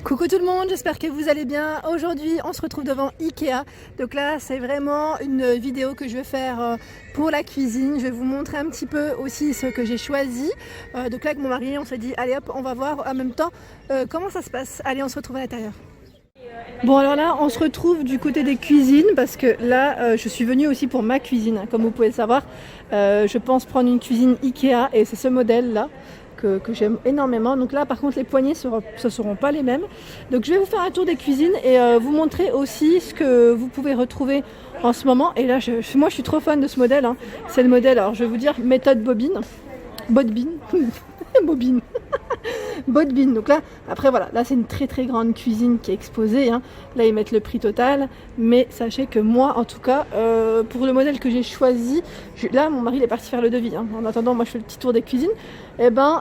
Coucou tout le monde, j'espère que vous allez bien. Aujourd'hui, on se retrouve devant Ikea. Donc là, c'est vraiment une vidéo que je vais faire pour la cuisine. Je vais vous montrer un petit peu aussi ce que j'ai choisi. Donc là, avec mon mari, on s'est dit, allez hop, on va voir en même temps comment ça se passe. Allez, on se retrouve à l'intérieur. Bon alors là, on se retrouve du côté des cuisines parce que là, je suis venue aussi pour ma cuisine. Comme vous pouvez le savoir, je pense prendre une cuisine Ikea et c'est ce modèle-là que j'aime énormément. Donc là par contre les poignées ce ne seront pas les mêmes. Donc je vais vous faire un tour des cuisines et vous montrer aussi ce que vous pouvez retrouver en ce moment. Et là moi je suis trop fan de ce modèle, hein. C'est le modèle, alors je vais vous dire méthode bobine. Bobine. Bodbin. Donc là, après voilà, là c'est une très très grande cuisine qui est exposée, hein. Là ils mettent le prix total, mais sachez que moi en tout cas, pour le modèle que j'ai choisi, là mon mari il est parti faire le devis, hein. En attendant moi je fais le petit tour des cuisines, on n'en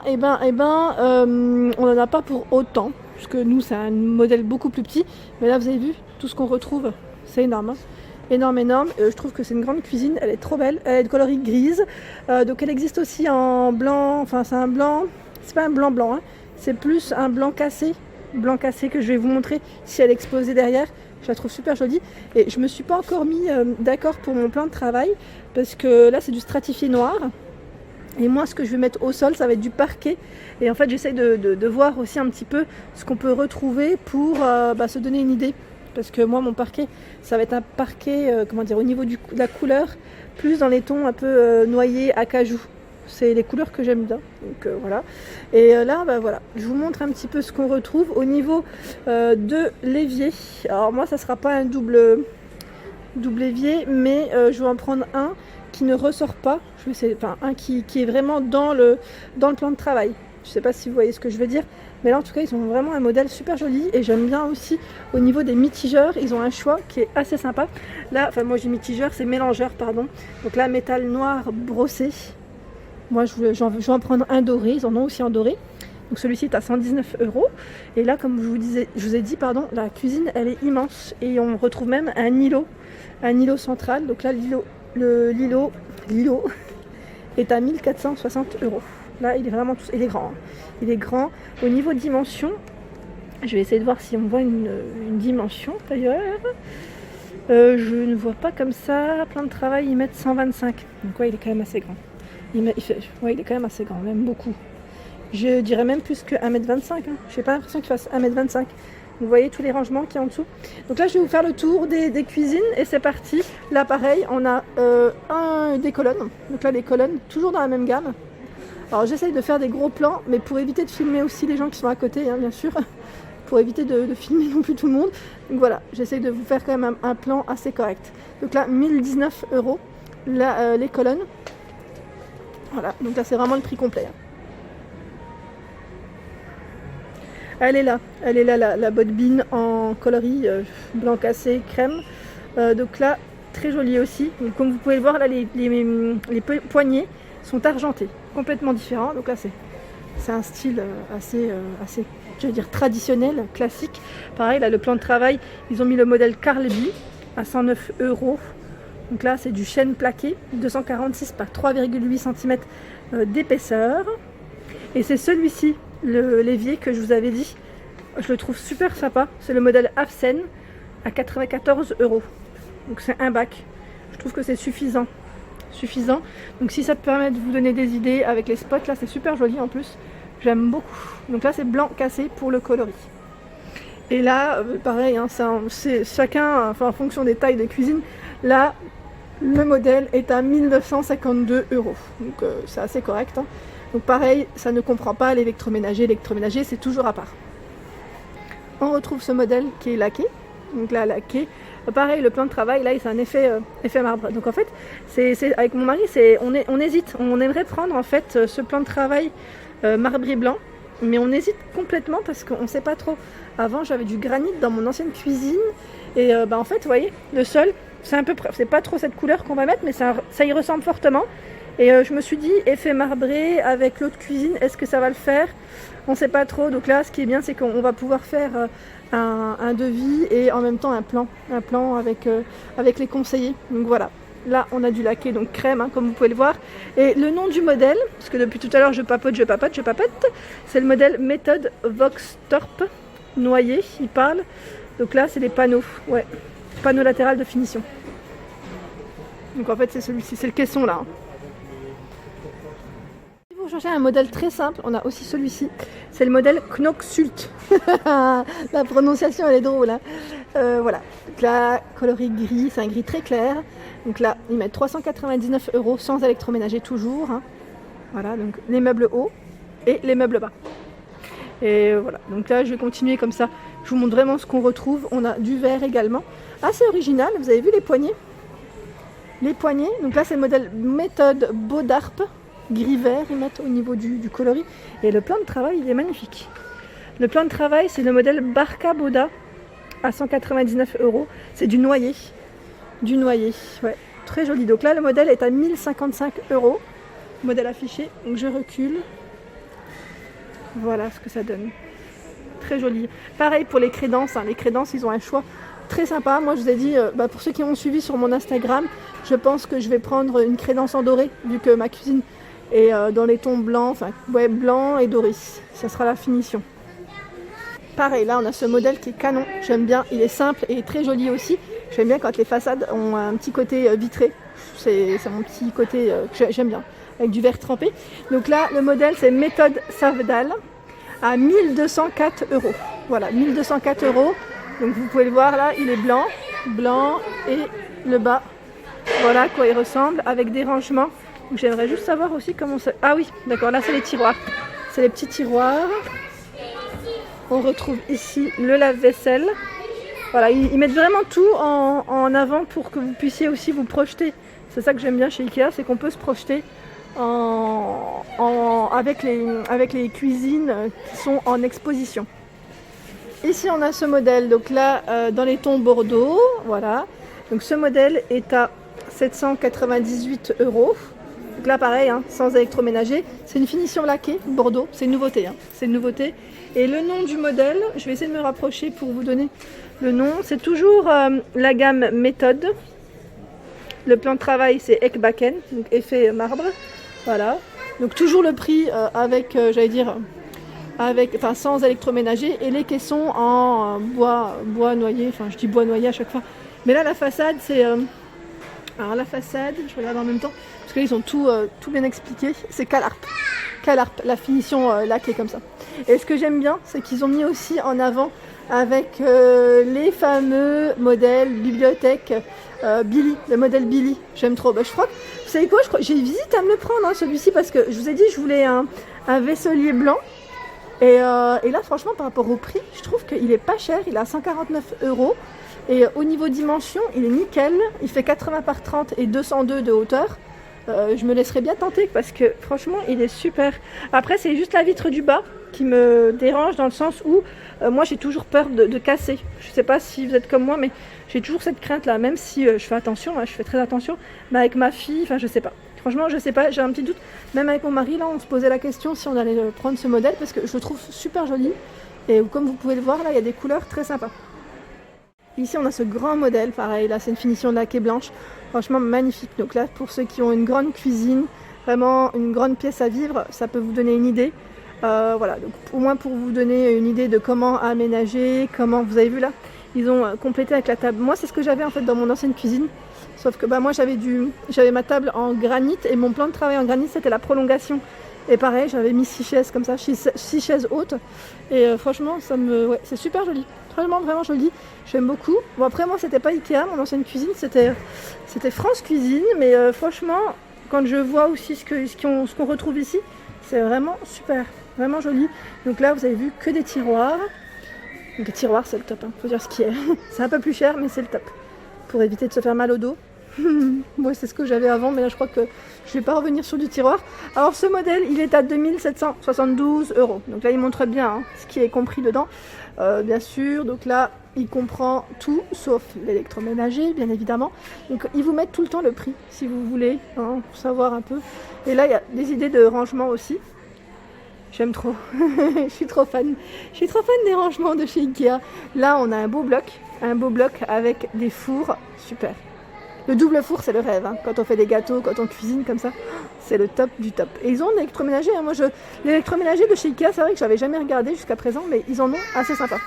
a pas pour autant, parce que nous c'est un modèle beaucoup plus petit, mais là vous avez vu, tout ce qu'on retrouve, c'est énorme, hein. Énorme. Je trouve que c'est une grande cuisine, elle est trop belle, elle est de coloris grise, donc elle existe aussi en blanc, enfin c'est un blanc, c'est pas un blanc, hein. C'est plus un blanc cassé que je vais vous montrer si elle est exposée derrière. Je la trouve super jolie et je me suis pas encore mis d'accord pour mon plan de travail parce que là c'est du stratifié noir et moi ce que je vais mettre au sol ça va être du parquet et en fait j'essaie de voir aussi un petit peu ce qu'on peut retrouver pour se donner une idée. Parce que moi mon parquet ça va être un parquet au niveau de la couleur plus dans les tons un peu noyés acajou. C'est les couleurs que j'aime bien, donc voilà. Et là, voilà, je vous montre un petit peu ce qu'on retrouve au niveau de l'évier. Alors moi, ça sera pas un double évier, mais je vais en prendre un qui ne ressort pas. Je vais essayer, un qui est vraiment dans le plan de travail. Je sais pas si vous voyez ce que je veux dire, mais là en tout cas ils ont vraiment un modèle super joli et j'aime bien aussi au niveau des mitigeurs, ils ont un choix qui est assez sympa. Là, moi j'ai mitigeur, c'est mélangeur pardon. Donc là métal noir brossé. Moi je vais en prendre un doré, ils en ont aussi en doré. Donc celui-ci est à 119 €. Et là comme je vous ai dit, la cuisine elle est immense et on retrouve même un îlot central. Donc là l'îlot est à 1460 €. Là il est vraiment il est grand, hein. Il est grand. Au niveau dimension, je vais essayer de voir si on voit une dimension d'ailleurs. Je ne vois pas comme ça. Plan de travail ils mettent 125. Donc ouais, il est quand même assez grand. Il est quand même assez grand, même beaucoup. Je dirais même plus que 1,25 m, hein. Je n'ai pas l'impression qu'il fasse 1,25 m. Vous voyez tous les rangements qu'il y a en dessous. Donc là, je vais vous faire le tour des cuisines et c'est parti. Là, pareil, on a des colonnes. Donc là, les colonnes, toujours dans la même gamme. Alors, j'essaye de faire des gros plans, mais pour éviter de filmer aussi les gens qui sont à côté, hein, bien sûr. Pour éviter de filmer non plus tout le monde. Donc voilà, j'essaye de vous faire quand même un plan assez correct. Donc là, 1019 €. Là, les colonnes. Voilà, donc là c'est vraiment le prix complet. Elle est là la Bodbin en coloris blanc cassé crème. Donc là très jolie aussi. Donc, comme vous pouvez le voir là les poignées sont argentés, complètement différents. Donc là c'est un style assez je veux dire traditionnel, classique. Pareil là le plan de travail, ils ont mis le modèle Carlby à 109 €. Donc là c'est du chêne plaqué, 246 par 3,8 cm d'épaisseur. Et c'est celui-ci, l'évier que je vous avais dit. Je le trouve super sympa. C'est le modèle Afsen à 94 €. Donc c'est un bac. Je trouve que c'est suffisant. Donc si ça te permet de vous donner des idées avec les spots, là c'est super joli en plus. J'aime beaucoup. Donc là c'est blanc cassé pour le coloris. Et là, pareil, hein, c'est chacun, en fonction des tailles de cuisine. Là, le modèle est à 1952 €. Donc c'est assez correct, hein. Donc pareil, ça ne comprend pas l'électroménager. L'électroménager, c'est toujours à part. On retrouve ce modèle qui est laqué. Donc là, laqué. Pareil, le plan de travail, là, c'est un effet marbre. Donc en fait, avec mon mari, on hésite. On aimerait prendre en fait ce plan de travail marbré blanc. Mais on hésite complètement parce qu'on ne sait pas trop. Avant, j'avais du granit dans mon ancienne cuisine. Et en fait, vous voyez, le sol, c'est pas trop cette couleur qu'on va mettre, mais ça y ressemble fortement. Et je me suis dit, effet marbré avec l'autre cuisine, est-ce que ça va le faire? On ne sait pas trop. Donc là, ce qui est bien, c'est qu'on va pouvoir faire un devis et en même temps un plan avec les conseillers. Donc voilà. Là, on a du laqué, donc crème, hein, comme vous pouvez le voir. Et le nom du modèle, parce que depuis tout à l'heure, je papote, c'est le modèle Méthode Voxtorp noyer, il parle. Donc là, c'est les panneaux, ouais, panneau latéral de finition. Donc en fait, c'est celui-ci, c'est le caisson là. Si vous cherchez un modèle très simple, on a aussi celui-ci. C'est le modèle Knoxult. La prononciation, elle est drôle. Hein. Voilà. Donc là, coloris gris, c'est un gris très clair. Donc là, ils mettent 399 € sans électroménager toujours. Hein. Voilà, donc les meubles hauts et les meubles bas. Et voilà, donc là, je vais continuer comme ça. Je vous montre vraiment ce qu'on retrouve. On a du verre également. Assez original, vous avez vu les poignées? Les poignées, donc là c'est le modèle méthode Bodarp, gris-vert, ils mettent au niveau du coloris. Et le plan de travail, il est magnifique. Le plan de travail, c'est le modèle Barca Boda à 199 €. C'est du noyer. Du noyer, ouais, très joli. Donc là, le modèle est à 1055 €. Modèle affiché, donc je recule. Voilà ce que ça donne. Très joli. Pareil pour les crédences, hein. Les crédences, ils ont un choix très sympa. Moi, je vous ai dit, pour ceux qui m'ont suivi sur mon Instagram, je pense que je vais prendre une crédence en doré, vu que ma cuisine est dans les tons blancs, enfin, ouais, blanc et doré. Ça sera la finition. Pareil, là, on a ce modèle qui est canon. J'aime bien. Il est simple et très joli aussi. J'aime bien quand les façades ont un petit côté vitré. C'est mon petit côté que j'aime bien, avec du verre trempé. Donc là, le modèle, c'est méthode Savdal à 1204 €. Voilà, 1204 €. Donc vous pouvez le voir là, il est blanc, blanc et le bas. Voilà à quoi il ressemble, avec des rangements. J'aimerais juste savoir aussi comment ça... Ah oui, d'accord, là c'est les tiroirs. C'est les petits tiroirs. On retrouve ici le lave-vaisselle. Voilà, ils mettent vraiment tout en avant pour que vous puissiez aussi vous projeter. C'est ça que j'aime bien chez Ikea, c'est qu'on peut se projeter avec les cuisines qui sont en exposition. Ici on a ce modèle, donc là dans les tons bordeaux, voilà. Donc ce modèle est à 798 €. Donc là pareil, hein, sans électroménager. C'est une finition laquée, bordeaux, c'est une nouveauté. Hein. C'est une nouveauté. Et le nom du modèle, je vais essayer de me rapprocher pour vous donner le nom. C'est toujours la gamme méthode. Le plan de travail c'est Ekbaken, donc effet marbre. Voilà. Donc toujours le prix avec, sans électroménager, et les caissons en bois noyer, enfin je dis bois noyer à chaque fois. Mais là la façade c'est... alors la façade, je regarde en même temps, parce que là ils ont tout bien expliqué, c'est Calarp, la finition laquée comme ça. Et ce que j'aime bien, c'est qu'ils ont mis aussi en avant avec les fameux modèles bibliothèque Billy, le modèle Billy, j'aime trop. Je crois que, vous savez quoi, j'ai hésité à me le prendre hein, celui-ci, parce que je vous ai dit je voulais un vaisselier blanc. Et là franchement par rapport au prix, je trouve qu'il est pas cher, il est à 149 €. Et au niveau dimension, il est nickel, il fait 80 par 30 et 202 de hauteur. Je me laisserai bien tenter parce que franchement il est super. Après c'est juste la vitre du bas qui me dérange, dans le sens où moi j'ai toujours peur de casser. Je sais pas si vous êtes comme moi, mais j'ai toujours cette crainte là, même si je fais attention, hein, je fais très attention, mais avec ma fille, enfin je sais pas. Franchement je sais pas, j'ai un petit doute. Même avec mon mari là on se posait la question si on allait prendre ce modèle, parce que je le trouve super joli. Et comme vous pouvez le voir là, il y a des couleurs très sympas. Ici on a ce grand modèle, pareil, là c'est une finition laquée blanche, franchement magnifique. Donc là pour ceux qui ont une grande cuisine, vraiment une grande pièce à vivre, ça peut vous donner une idée. Voilà, donc au moins pour vous donner une idée de comment aménager, comment, vous avez vu là, ils ont complété avec la table. Moi c'est ce que j'avais en fait dans mon ancienne cuisine, sauf que moi j'avais ma table en granit, et mon plan de travail en granit c'était la prolongation. Et pareil, j'avais mis 6 chaises comme ça, 6 chaises hautes, et franchement c'est super joli. Vraiment vraiment joli, j'aime beaucoup. Bon après moi c'était pas Ikea, mon ancienne cuisine, c'était France Cuisine, mais franchement quand je vois aussi ce qu'on retrouve ici, c'est vraiment super, vraiment joli. Donc là vous avez vu que des tiroirs. Donc les tiroirs c'est le top, hein. Faut dire ce qui est. C'est un peu plus cher mais c'est le top, pour éviter de se faire mal au dos. Moi c'est ce que j'avais avant, mais là je crois que je vais pas revenir sur du tiroir. Alors ce modèle il est à 2772 €. Donc là il montre bien hein, ce qui est compris dedans, bien sûr. Donc là il comprend tout sauf l'électroménager bien évidemment. Donc ils vous mettent tout le temps le prix si vous voulez hein, pour savoir un peu. Et là il y a des idées de rangement aussi. J'aime trop. Je suis trop fan. Je suis trop fan des rangements de chez Ikea. Là on a un beau bloc avec des fours, super. Le double four, c'est le rêve, hein. Quand on fait des gâteaux, quand on cuisine comme ça, c'est le top du top. Et ils ont un électroménager, hein. L'électroménager de chez Ikea, c'est vrai que je n'avais jamais regardé jusqu'à présent, mais ils en ont assez sympa.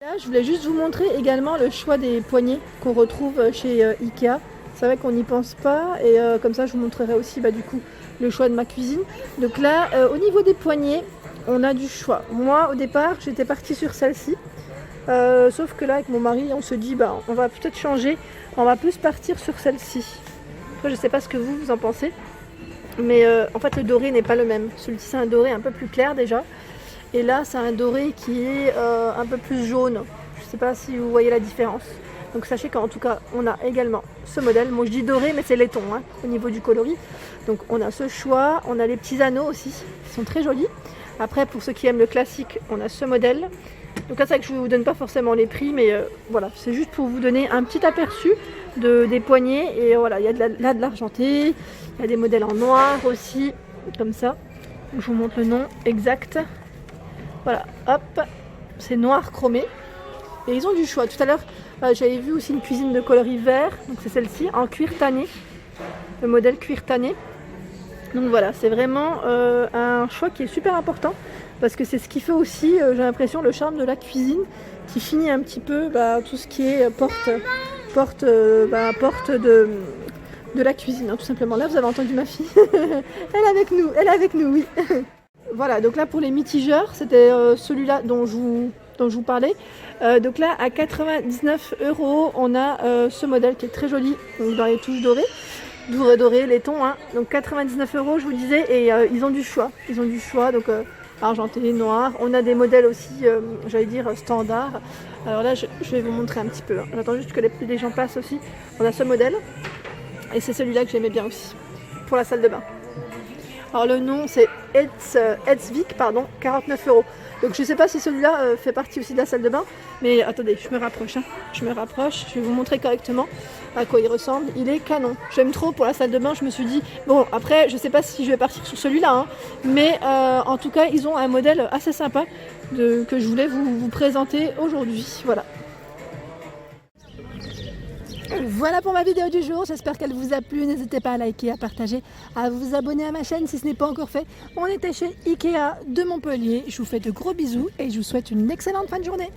Là, je voulais juste vous montrer également le choix des poignées qu'on retrouve chez Ikea. C'est vrai qu'on n'y pense pas, et comme ça, je vous montrerai aussi du coup le choix de ma cuisine. Donc là, au niveau des poignées, on a du choix. Moi, au départ, j'étais partie sur celle-ci. Sauf que là, avec mon mari, on se dit, on va peut-être changer. On va plus partir sur celle-ci. Après, je sais pas ce que vous en pensez. Mais en fait, le doré n'est pas le même. Celui-ci, c'est un doré un peu plus clair déjà. Et là, c'est un doré qui est un peu plus jaune. Je sais pas si vous voyez la différence. Donc sachez qu'en tout cas, on a également ce modèle. Moi, je dis doré, mais c'est laiton au niveau du coloris. Donc on a ce choix. On a les petits anneaux aussi, qui sont très jolis. Après, pour ceux qui aiment le classique, on a ce modèle. Donc là, c'est vrai que je ne vous donne pas forcément les prix, mais voilà, c'est juste pour vous donner un petit aperçu des poignées. Et voilà, il y a de l'argenté, il y a des modèles en noir aussi, comme ça. Je vous montre le nom exact. Voilà, hop, c'est noir chromé. Et ils ont du choix. Tout à l'heure, j'avais vu aussi une cuisine de coloris vert, donc c'est celle-ci, en cuir tanné. Le modèle cuir tanné. Donc voilà, c'est vraiment un choix qui est super important. Parce que c'est ce qui fait aussi, j'ai l'impression, le charme de la cuisine, qui finit un petit peu tout ce qui est porte de la cuisine, tout simplement. Là, vous avez entendu ma fille. Elle est avec nous, oui. Voilà, donc là, pour les mitigeurs, c'était celui-là dont je vous parlais. Donc là, à 99 €, on a ce modèle qui est très joli, donc dans les touches dorées. Doré, laiton, donc 99 €, je vous disais, et ils ont du choix. Donc argenté, noir. On a des modèles aussi, j'allais dire, standard. Alors là, je vais vous montrer un petit peu. J'attends juste que les gens passent aussi. On a ce modèle. Et c'est celui-là que j'aimais bien aussi, pour la salle de bain. Alors le nom, c'est Edsvik, 49 €. Donc je ne sais pas si celui-là fait partie aussi de la salle de bain. Mais attendez, je me rapproche. Je vais vous montrer correctement à quoi il ressemble. Il est canon. J'aime trop pour la salle de bain. Je me suis dit, bon, après, je ne sais pas si je vais partir sur celui-là. Mais en tout cas, ils ont un modèle assez sympa que je voulais vous présenter aujourd'hui. Voilà. Voilà pour ma vidéo du jour, j'espère qu'elle vous a plu, n'hésitez pas à liker, à partager, à vous abonner à ma chaîne si ce n'est pas encore fait. On était chez Ikea de Montpellier, je vous fais de gros bisous et je vous souhaite une excellente fin de journée.